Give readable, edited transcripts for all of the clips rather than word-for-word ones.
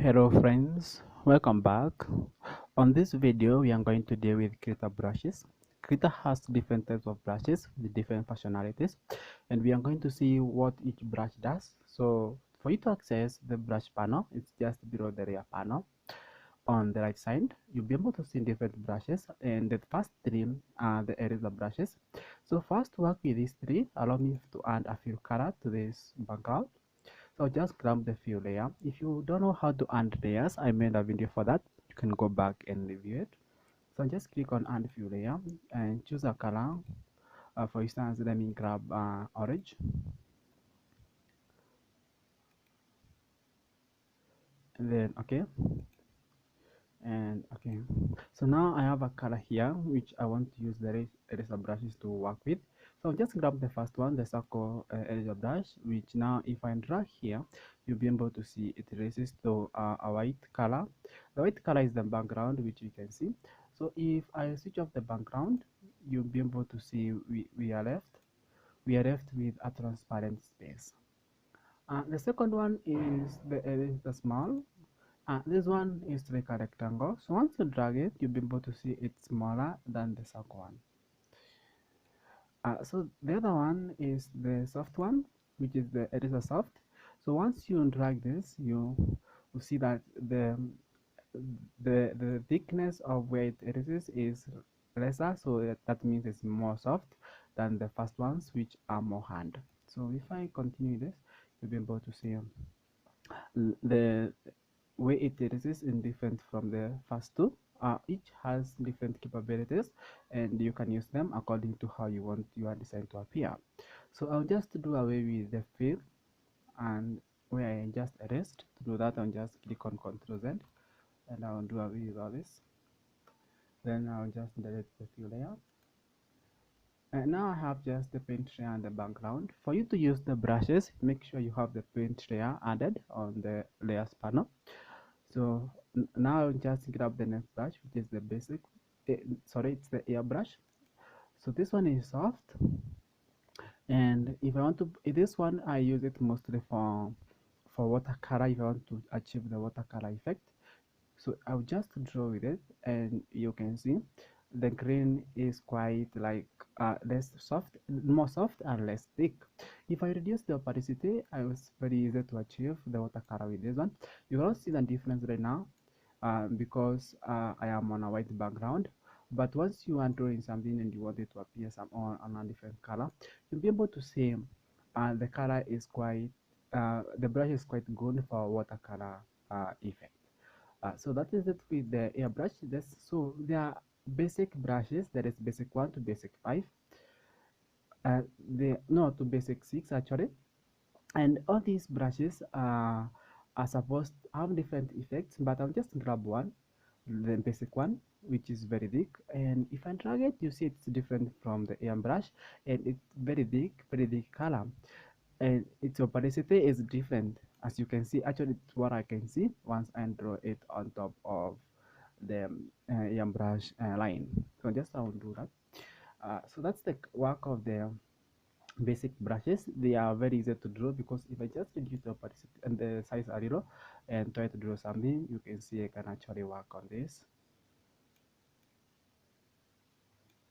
Hello friends, welcome back. On this video we are going to deal with Krita brushes. Krita has different types of brushes with different functionalities, and we are going to see what each brush does. So for you to access the brush panel, it's just below the rear panel. On the right side you'll be able to see different brushes, and the first three are the eraser brushes. So first, to work with these three, allow me to add a fill color to this background. So just grab the fill layer. If you don't know how to add layers, I made a video for that. You can go back and review it. So just click on add fill layer and choose a color. For instance, let me grab orange, and then okay, and okay. So now I have a color here which I want to use the eraser brushes to work with. So just grab the first one, the circle eraser brush, which now if I drag here, you'll be able to see it erases to a white color. The white color is the background, which you can see. So if I switch off the background, you'll be able to see we are left with a transparent space. The second one is the small. This one is like a rectangle. So once you drag it, you'll be able to see it's smaller than the circle one. So the other one is the soft one, which is the eraser soft. So once you drag this, you will see that the thickness of where it erases is lesser. So that means it's more soft than the first ones, which are more hard. So if I continue this, you'll be able to see the way it is in different from the first two. Each has different capabilities, and you can use them according to how you want your design to appear. So I'll just do away with the fill, and where I just erased. To do that, I'll just click on Ctrl Z, and I'll do away with all this. Then I'll just delete the fill layer. And now I have just the paint layer and the background. For you to use the brushes, make sure you have the paint layer added on the layers panel. So now just grab the next brush, which is the basic, sorry, it's the airbrush. So this one is soft, and if I want to, this one I use it mostly for watercolor. If I want to achieve the watercolor effect, so I'll just draw with it, and you can see the grain is quite like less soft, more soft and less thick. If I reduce the opacity, I was very easy to achieve the watercolor with this one. You can also see the difference right now, because I am on a white background. But once you are drawing something and you want it to appear on a different color, you'll be able to see the color is quite, the brush is quite good for watercolor effect. So that is it with the airbrush. So there are basic brushes. There is basic 1 to basic 5. No, to basic 6 actually. And all these brushes are supposed to have different effects, but I'll just grab one, the basic one, which is very big. And if I drag it, you see it's different from the airbrush, and it's very big color, and its opacity is different. As you can see, actually it's what I can see once I draw it on top of the airbrush line. So just I will do that. So that's the work of the basic brushes. They are very easy to draw, because if I just reduce the opacity and the size a little and try to draw something, you can see I can actually work on this.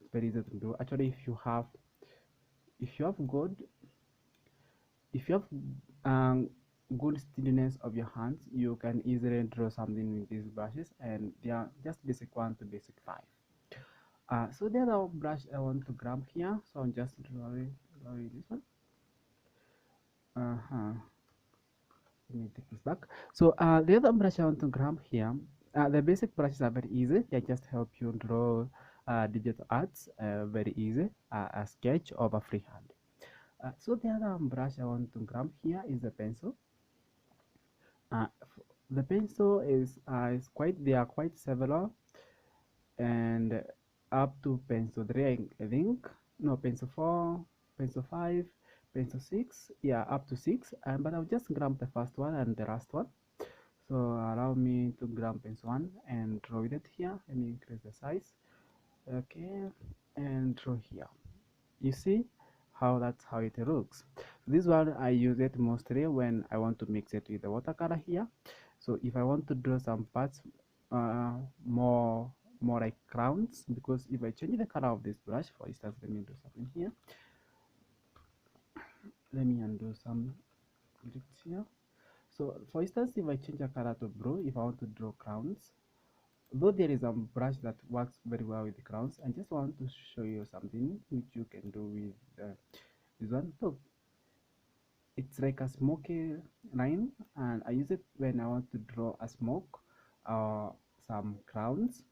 It's very easy to do. Actually, if you have good if you have good steadiness of your hands, you can easily draw something with these brushes, and they are just basic 1 to basic 5. So the other brush I want to grab here, so I'm just drawing this one. Let me take this back. So the other brush I want to grab here, the basic brushes are very easy. They just help you draw digital arts very easy, a sketch of a freehand. So the other brush I want to grab here is the pencil. Uh, the pencil is quite, they are quite several, and up to pencil 3, I think. No, pencil 4, pencil 5, pencil 6, yeah, up to 6. But I'll just grab the first one and the last one. So allow me to grab pencil 1 and draw with it here. Let me increase the size. Okay, and draw here. You see that's how it looks. This one I use it mostly when I want to mix it with the watercolor here. So if I want to draw some parts uh, more more like crowns, because if I change the color of this brush, for instance, let me do something here. Let me undo some glitch here. So for instance, if I change the color to blue, if I want to draw crowns, though there is a brush that works very well with the crowns, I just want to show you something which you can do with this one. Look, it's like a smoky line, and I use it when I want to draw a smoke or some crowns.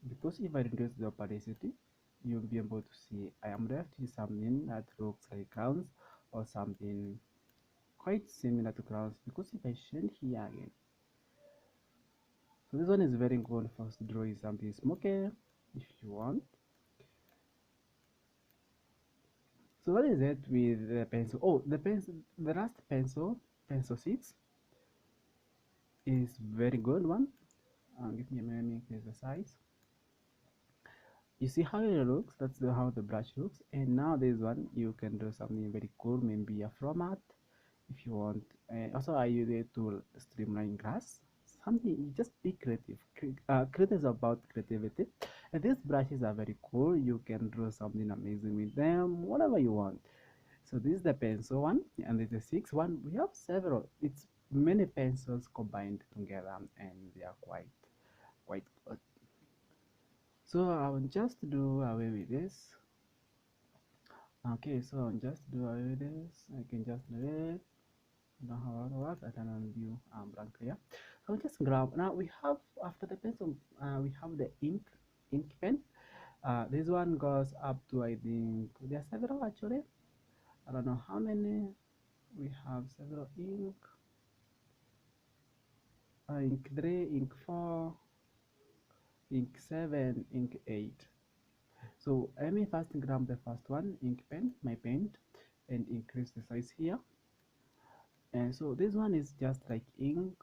Because if I reduce the opacity, you'll be able to see I am left with something that looks like crowns or something quite similar to crowns. Because if I shade here again, so this one is very good for drawing something smoky if you want. So what is it with the pencil? Oh, the pencil, the last pencil, pencil 6, is very good one. Give me a minute, make this the size. You see how it looks? That's how the brush looks. And now this one, you can do something very cool, maybe a format if you want. Also, I use it to streamline grass. Something, just be creative. Creative is about creativity. And these brushes are very cool. You can draw something amazing with them, whatever you want. So this is the pencil one, and this is the sixth one. We have several. It's many pencils combined together, and they are quite good. So I will just do away with this. Okay, so I'll just do away with this. I can just do it. I don't know how to work. I can undo blank here. So just grab. Now we have, after the pencil, we have the ink pen. This one goes up to, I think there are several actually. I don't know how many. We have several ink 3, ink 4, ink 7, ink 8. So let me first grab the first one, ink pen, my paint, and increase the size here. And so this one is just like ink.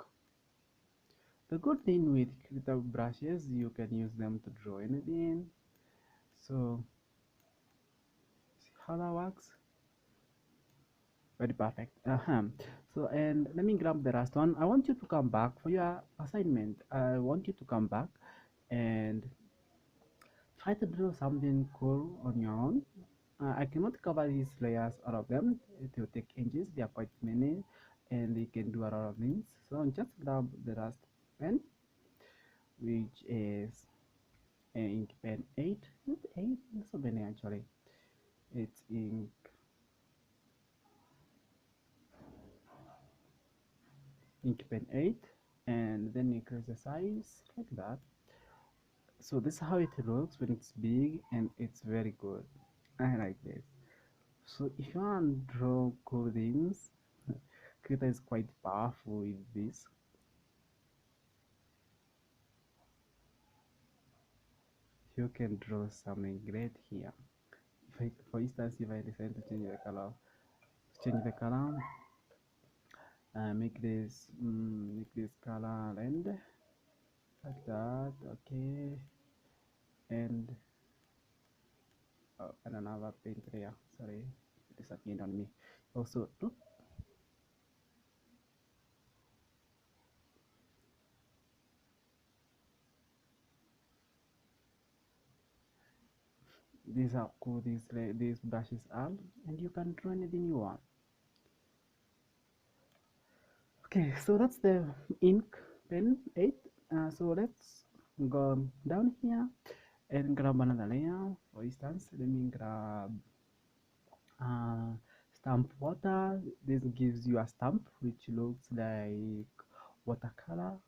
The good thing with Krita brushes, you can use them to draw anything. So see how that works? Very perfect. So, and let me grab the last one. I want you to come back for your assignment. I want you to come back and try to draw something cool on your own. I cannot cover these layers, all of them. It will take ages. There are quite many, and they can do a lot of things. So just grab the last pen, which is ink pen 8. Not 8, not so many actually. It's ink pen 8, and then increase the size like that. So this is how it looks when it's big, and it's very good. I like this. So if you want to draw cool things, Krita is quite powerful with this. You can draw something great here. For instance, if I decide to change the color, make this color and like that, okay, and and another paint layer. Sorry, it disappeared on me. Also, look, these are cool. These brushes are, and you can draw anything you want. Okay, so that's the ink pen 8. So let's go down here and grab another layer. For instance, let me grab uh, stamp water. This gives you a stamp which looks like watercolor.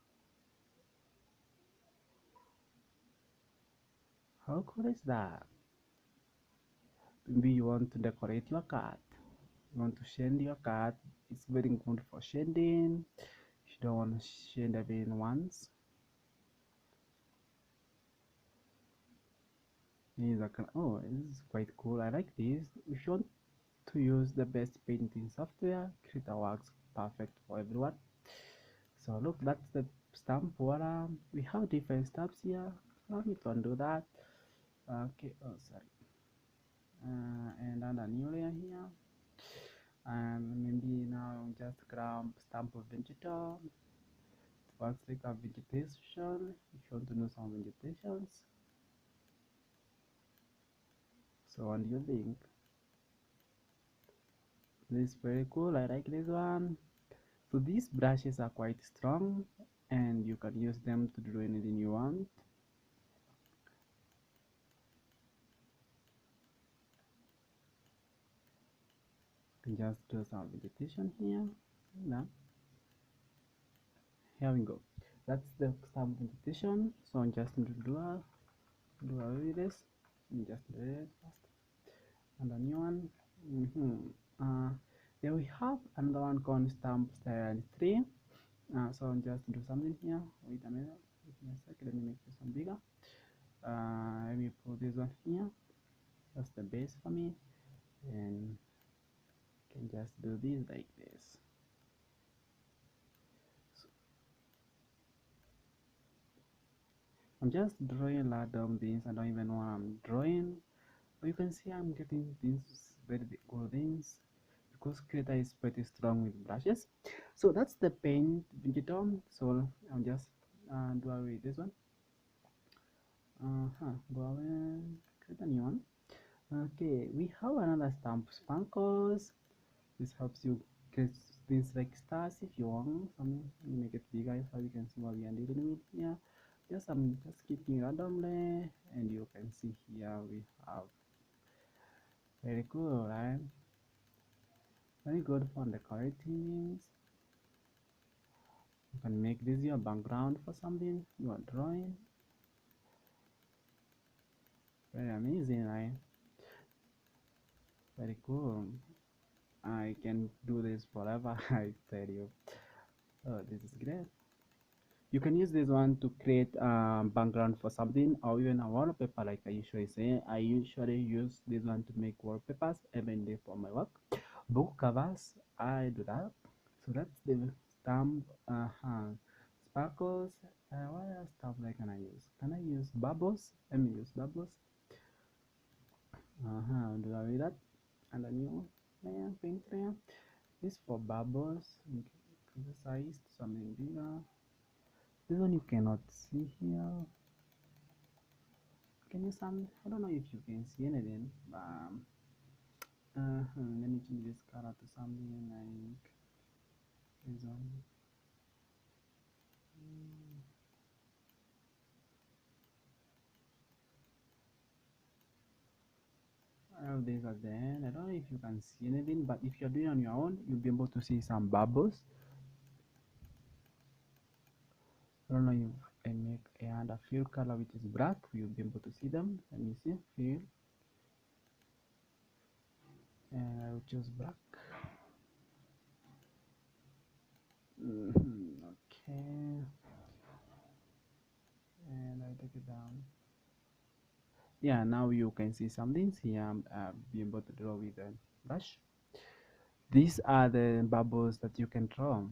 How cool is that? Maybe you want to decorate your card. You want to shade your card. It's very good for shading. If you don't want to shade everything once, oh, this is quite cool. I like this. If you want to use the best painting software, Krita works perfect for everyone. So look, that's the stamp. Voila, we have different stamps here. Allow me to undo that. Okay, oh sorry, and add a new layer here, and maybe now just grab stamp of vegetation. First click up vegetation if you want to know some vegetations. So what do you think? This is very cool. I like this one. So these brushes are quite strong and you can use them to do anything you want. You can just do some vegetation here. Now, here we go. That's the some vegetation. So I'm just going to do away with this. Just do it first. And a new one. Then we have another one called stamp style 3. So I'll just do something here. Wait a minute. Give me a second. Let me make this one bigger. Let me put this one here. That's the base for me, and can just do this like this. So I'm just drawing random things. I don't even know what I'm drawing, but you can see I'm getting things very good things because Krita is pretty strong with brushes. So that's the paint Vegetation. So I'm just do away with this one. Go away, create a new one. Okay, we have another stamp sparkles. This helps you create things like stars if you want something. Let me make it bigger so you can see what we are dealing with here. Just I'm just keeping randomly, and you can see here we have very cool, right? Very good for decorating. You can make this your background for something you are drawing. Very amazing, right? Very cool. I can do this forever. I tell you. Oh, this is great. You can use this one to create a background for something or even a wallpaper, like I usually say. I usually use this one to make wallpapers every day for my work. Book covers, I do that. So that's the stamp. Sparkles. What else stuff like can I use? Can I use bubbles? Let me use bubbles. Do I read that? And a new layer, paint layer. This for bubbles. The size something bigger. This one you cannot see here. Can you some? I don't know if you can see anything. Let me change this color to something like this one. I have this at the end. I don't know if you can see anything, but if you're doing on your own, you'll be able to see some bubbles. I don't know if I make a fill color which is black, you'll be able to see them. Let me see, fill, and I will choose black. Okay, and I take it down. Yeah, now you can see some things here. Be able to draw with a brush. These are the bubbles that you can draw.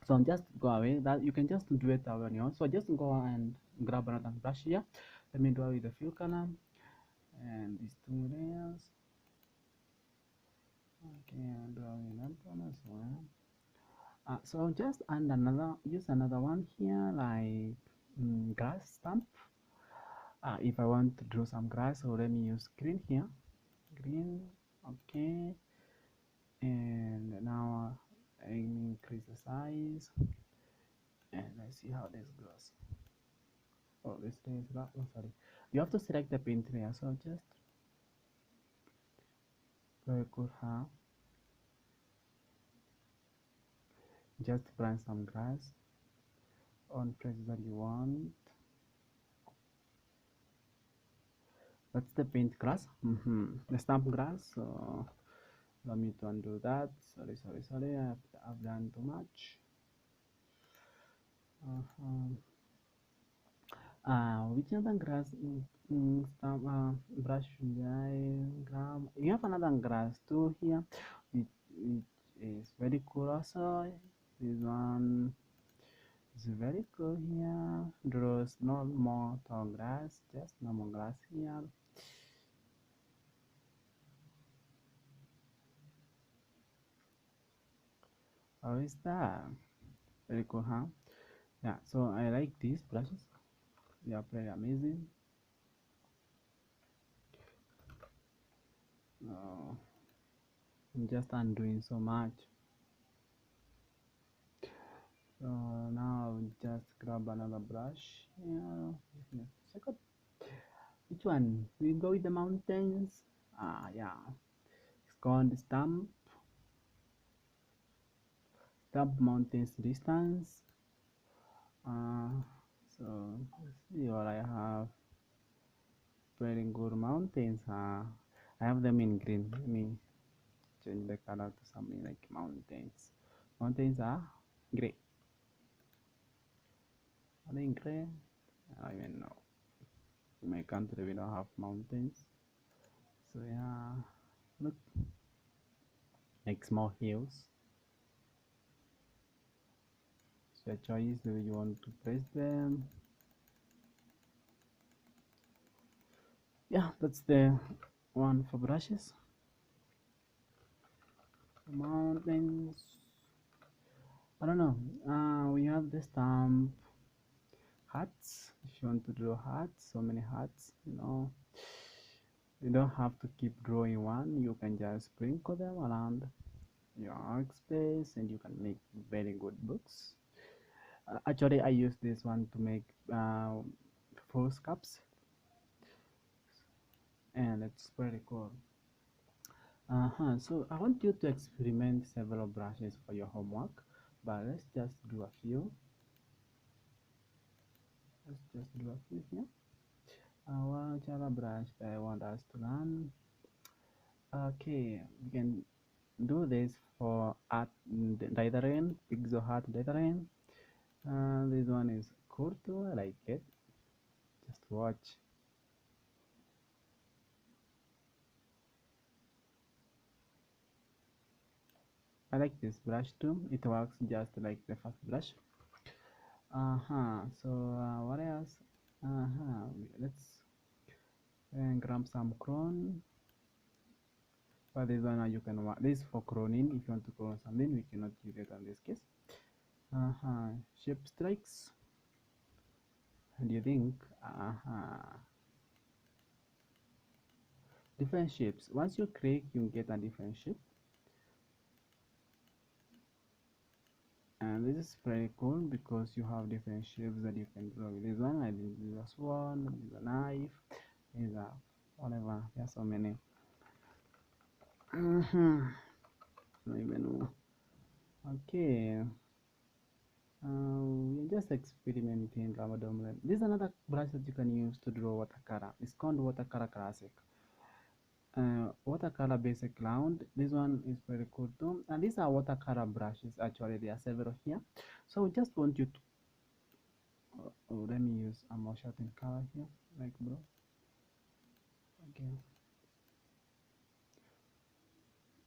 So just go away. That you can just do it on your own. So just go and grab another brush here. Let me draw with the fill color and these two layers. Okay, I'll draw another one as well. So just add another, use another one here like grass stamp. If I want to draw some grass, so let me use green here. Green, okay. And now I increase the size and let's see how this goes. Oh, this is that. Oh, sorry. You have to select the paint layer. So just very good, huh? Just plant some grass on places that you want. That's the paint grass. The stamp grass. So allow me to undo that. Sorry. I've done too much. Which other grass stamp brush should I grab? You have another grass too here, which is very cool also. This one is very cool here. Draws no more tall grass, just normal grass here. How is that? Very cool, huh? Yeah, so I like these brushes. They are pretty amazing. uh, I'm just undoing so much. So now just grab another brush. Yeah, check out which one. We go with the mountains. Yeah, it's called stamp mountains distance. Uh, so let's see what I have. Very good mountains. I have them in green. Let me change the color to something like mountains. Mountains are gray. Are they gray? I don't even know. In my country, we don't have mountains. So yeah, look like small hills. So a choice where you want to place them. Yeah, that's the one for brushes. Mountains. I don't know. We have the stamp hats. If you want to draw hats, so many hats, you don't have to keep drawing one. You can just sprinkle them around your workspace and you can make very good books. Actually, I use this one to make full cups, and it's pretty cool. So I want you to experiment several brushes for your homework, but let's just do a few. Let's just do a few here. What other brush that I want us to learn? Okay, we can do this for art dithering, pixel art dithering. This one is Corto. I like it. Just watch. I like this brush too. It works just like the first brush. So what else? Let's grab some chrome. But this one you can this for croning. If you want to clone something, we cannot use it in this case. Shape strikes. What do you think? Different shapes. Once you click, you get a different shape. And this is pretty cool because you have different shapes that you can draw with this one. I did this one, this is a knife, is a whatever. There's so many. Don't even know. Okay. We're just experimenting Ramadan. This is another brush that you can use to draw watercolor. It's called Watercolor Classic. Watercolor basic round. This one is very cool too. And these are watercolor brushes. Actually, there are several here. So we just want you to. Let me use a more shortened color here, like bro. Okay.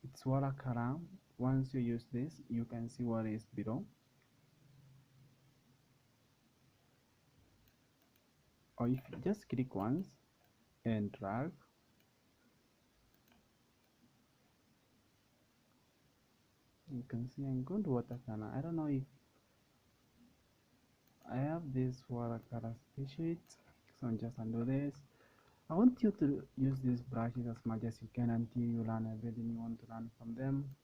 It's watercolor. Once you use this, you can see what is below. Or if you just click once and drag, you can see I'm going to watercolor. I don't know if I have this watercolor species, so I'm just undo this. I want you to use these brushes as much as you can until you learn everything you want to learn from them.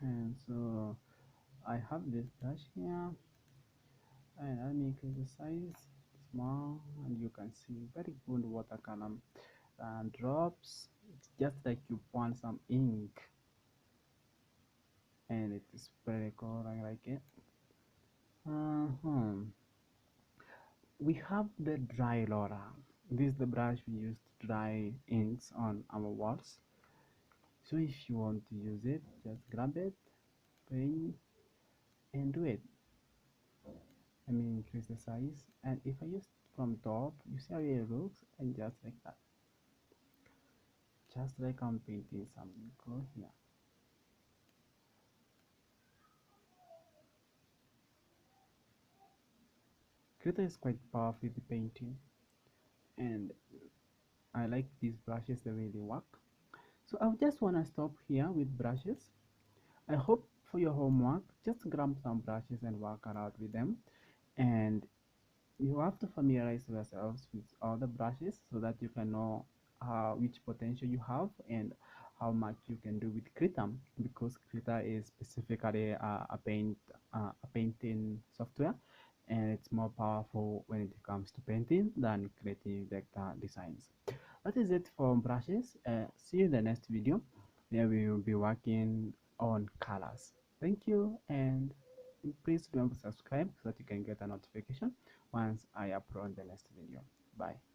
And so I have this brush here, and I make the size small, and you can see very good watercolor drops. It's just like you want some ink, and it is very cool. I like it. We have the Drylaura. This is the brush we use to dry inks on our walls. So if you want to use it, just grab it, paint, and do it. Let me increase the size, and if I use from top, you see how it looks, and just like that, just like I'm painting something cool here. Krita is quite powerful with the painting, and I like these brushes the way they work. So I just want to stop here with brushes. I hope for your homework, just grab some brushes and work around with them. And you have to familiarize yourselves with all the brushes so that you can know which potential you have and how much you can do with Krita, because Krita is specifically a painting software, and it's more powerful when it comes to painting than creating vector designs. That is it for brushes. See you in the next video where we will be working on colors. Thank you, and please remember to subscribe so that you can get a notification once I upload the next video. Bye.